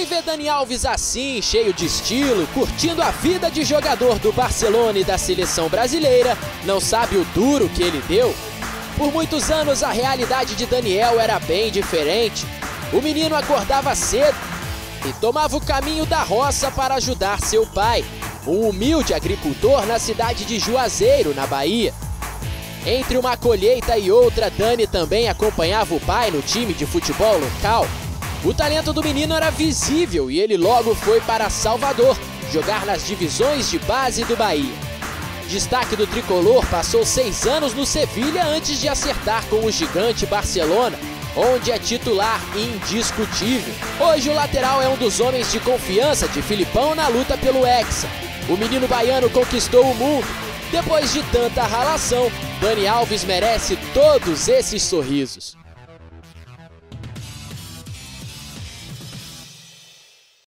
Quem vê Dani Alves assim, cheio de estilo, curtindo a vida de jogador do Barcelona e da seleção brasileira, não sabe o duro que ele deu? Por muitos anos a realidade de Daniel era bem diferente. O menino acordava cedo e tomava o caminho da roça para ajudar seu pai, um humilde agricultor na cidade de Juazeiro, na Bahia. Entre uma colheita e outra, Dani também acompanhava o pai no time de futebol local. O talento do menino era visível e ele logo foi para Salvador, jogar nas divisões de base do Bahia. Destaque do tricolor, passou 6 anos no Sevilha antes de acertar com o gigante Barcelona, onde é titular indiscutível. Hoje o lateral é um dos homens de confiança de Filipão na luta pelo Hexa. O menino baiano conquistou o mundo. Depois de tanta ralação, Dani Alves merece todos esses sorrisos.